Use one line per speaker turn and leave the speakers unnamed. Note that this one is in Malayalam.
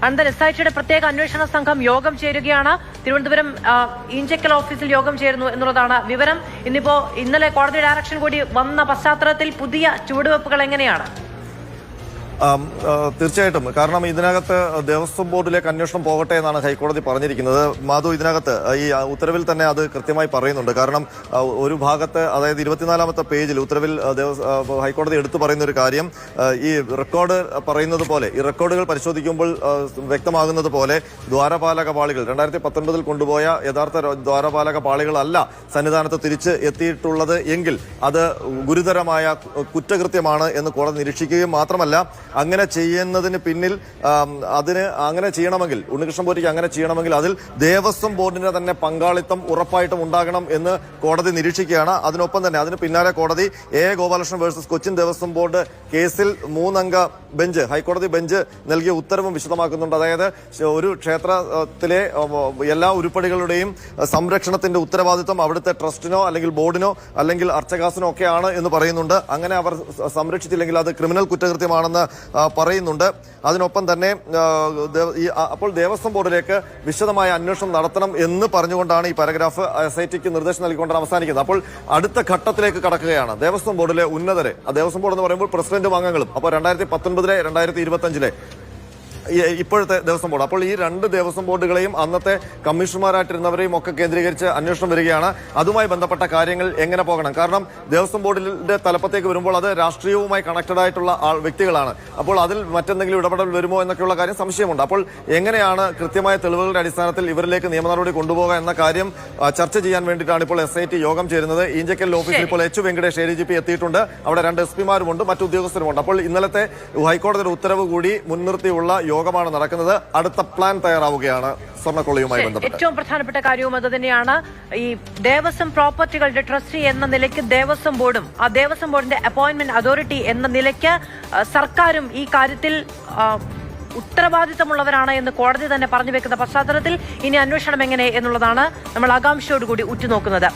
അനന്തരം SITയുടെ പ്രത്യേക അന്വേഷണ സംഘം യോഗം ചേരുകയാണ്. തിരുവനന്തപുരം ഈഞ്ചക്കൽ ഓഫീസിൽ യോഗം ചേരുന്നു എന്നുള്ളതാണ് വിവരം. ഇന്നലെ കോടതി ഡയറക്ഷൻ കൂടി വന്ന പശ്ചാത്തലത്തിൽ പുതിയ ചുവടുവെപ്പുകൾ എങ്ങനെയാണ്?
തീർച്ചയായിട്ടും. കാരണം ഇതിനകത്ത് ദേവസ്വം ബോർഡിലേക്ക് അന്വേഷണം പോകട്ടെ എന്നാണ് ഹൈക്കോടതി പറഞ്ഞിരിക്കുന്നത്. മാധു, ഇതിനകത്ത് ഈ ഉത്തരവിൽ തന്നെ അത് കൃത്യമായി പറയുന്നുണ്ട്. കാരണം ഒരു ഭാഗത്ത്, അതായത് 24-ാമത്തെ പേജിൽ ഉത്തരവിൽ ഹൈക്കോടതി എടുത്തു പറയുന്ന ഒരു കാര്യം, ഈ റെക്കോർഡ് പറയുന്നത് പോലെ, ഈ റെക്കോർഡുകൾ പരിശോധിക്കുമ്പോൾ വ്യക്തമാകുന്നത് പോലെ ദ്വാരപാലക പാളികൾ 2019 കൊണ്ടുപോയ യഥാർത്ഥ ദ്വാരപാലക പാളികളല്ല സന്നിധാനത്ത് തിരിച്ച് എത്തിയിട്ടുള്ളത് എങ്കിൽ അത് ഗുരുതരമായ കുറ്റകൃത്യമാണ് എന്ന് കോടതി നിരീക്ഷിക്കുകയും മാത്രമല്ല, അങ്ങനെ ചെയ്യുന്നതിന് പിന്നിൽ അങ്ങനെ ചെയ്യണമെങ്കിൽ, ഉണ്ണികൃഷ്ണൻ പോറ്റിക്ക് അങ്ങനെ ചെയ്യണമെങ്കിൽ അതിൽ ദേവസ്വം ബോർഡിന്റെ തന്നെ പങ്കാളിത്തം ഉറപ്പായിട്ടും ഉണ്ടാകണം എന്ന് കോടതി നിരീക്ഷിക്കുകയാണ്. അതിനൊപ്പം തന്നെ അതിന് പിന്നാലെ കോടതി ഗോപാലകൃഷ്ണൻ വേഴ്സസ് കൊച്ചിൻ ദേവസ്വം ബോർഡ് കേസിൽ 3-അംഗ ബെഞ്ച്, ഹൈക്കോടതി ബെഞ്ച് നൽകിയ ഉത്തരവും വിശദമാക്കുന്നുണ്ട്. അതായത് ഒരു ക്ഷേത്രത്തിലെ എല്ലാ ഉരുപ്പടികളുടെയും സംരക്ഷണത്തിന്റെ ഉത്തരവാദിത്വം അവിടുത്തെ ട്രസ്റ്റിനോ അല്ലെങ്കിൽ ബോർഡിനോ അല്ലെങ്കിൽ അർച്ചകാസിനോ ഒക്കെയാണ് എന്ന് പറയുന്നുണ്ട്. അങ്ങനെ അവർ സംരക്ഷിച്ചില്ലെങ്കിൽ അത് ക്രിമിനൽ കുറ്റകൃത്യമാണെന്ന് പറയുന്നുണ്ട്. അതിനൊപ്പം തന്നെ അപ്പോൾ ദേവസ്വം ബോർഡിലേക്ക് വിശദമായ അന്വേഷണം നടത്തണം എന്ന് പറഞ്ഞുകൊണ്ടാണ് ഈ പാരഗ്രാഫ് SITക്ക് നിർദ്ദേശം നൽകിക്കൊണ്ടാണ് അവസാനിക്കുന്നത്. അപ്പോൾ അടുത്ത ഘട്ടത്തിലേക്ക് കടക്കുകയാണ് ദേവസ്വം ബോർഡിലെ ഉന്നതരെ. ദേവസ്വം ബോർഡ് എന്ന് പറയുമ്പോൾ പ്രസിഡന്റും അംഗങ്ങളും. അപ്പോൾ 2019, 2025 ഇപ്പോഴത്തെ ദേവസ്വം ബോർഡ്. അപ്പോൾ ഈ രണ്ട് ദേവസ്വം ബോർഡുകളെയും അന്നത്തെ കമ്മീഷണർമാരായിട്ടിരുന്നവരെയും ഒക്കെ കേന്ദ്രീകരിച്ച് അന്വേഷണം വരികയാണ്. അതുമായി ബന്ധപ്പെട്ട കാര്യങ്ങൾ എങ്ങനെ പോകണം? കാരണം ദേവസ്വം ബോർഡിന്റെ തലപ്പത്തേക്ക് വരുമ്പോൾ അത് രാഷ്ട്രീയവുമായി കണക്റ്റഡ് ആയിട്ടുള്ള വ്യക്തികളാണ്. അപ്പോൾ അതിൽ മറ്റെന്തെങ്കിലും ഇടപെടൽ വരുമോ എന്നൊക്കെയുള്ള കാര്യം സംശയമുണ്ട്. അപ്പോൾ എങ്ങനെയാണ് കൃത്യമായ തെളിവുകളുടെ അടിസ്ഥാനത്തിൽ ഇവരിലേക്ക് നിയമ നടപടി കൊണ്ടുപോകുക എന്ന കാര്യം ചർച്ച ചെയ്യാൻ വേണ്ടിയിട്ടാണ് ഇപ്പോൾ SIT യോഗം ചേരുന്നത്. ഈഞ്ചക്കൽ ഓഫീസിൽ ഇപ്പോൾ H. വെങ്കടേഷ് ADGP എത്തിയിട്ടുണ്ട്. അവിടെ 2 SP മാരുമുണ്ട്, മറ്റു ഉദ്യോഗസ്ഥരുമുണ്ട്. അപ്പോൾ ഇന്നലത്തെ ഹൈക്കോടതിയുടെ ഉത്തരവ് കൂടി മുൻനിർത്തിയുള്ള യോഗമാണ് നടക്കുന്നത്. അടുത്ത പ്ലാൻ തയ്യാറാവുകയാണ് സ്വർണ്ണക്കൊള്ളിയുമായി ബന്ധപ്പെട്ട്.
ഏറ്റവും പ്രധാനപ്പെട്ട കാര്യവും അത് തന്നെയാണ്. ഈ ദേവസ്വം പ്രോപ്പർട്ടികളുടെ ട്രസ്റ്റി എന്ന നിലയ്ക്ക് ദേവസ്വം ബോർഡും ആ ദേവസ്വം ബോർഡിന്റെ അപ്പോയിന്റ്മെന്റ് അതോറിറ്റി എന്ന നിലയ്ക്ക് സർക്കാരും ഈ കാര്യത്തിൽ ഉത്തരവാദിത്തമുള്ളവരാണ് എന്ന് കോടതി തന്നെ പറഞ്ഞു വെക്കുന്ന പശ്ചാത്തലത്തിൽ ഇനി അന്വേഷണം എങ്ങനെ എന്നുള്ളതാണ് നമ്മൾ ആകാംക്ഷയോടുകൂടി ഉറ്റുനോക്കുന്നത്.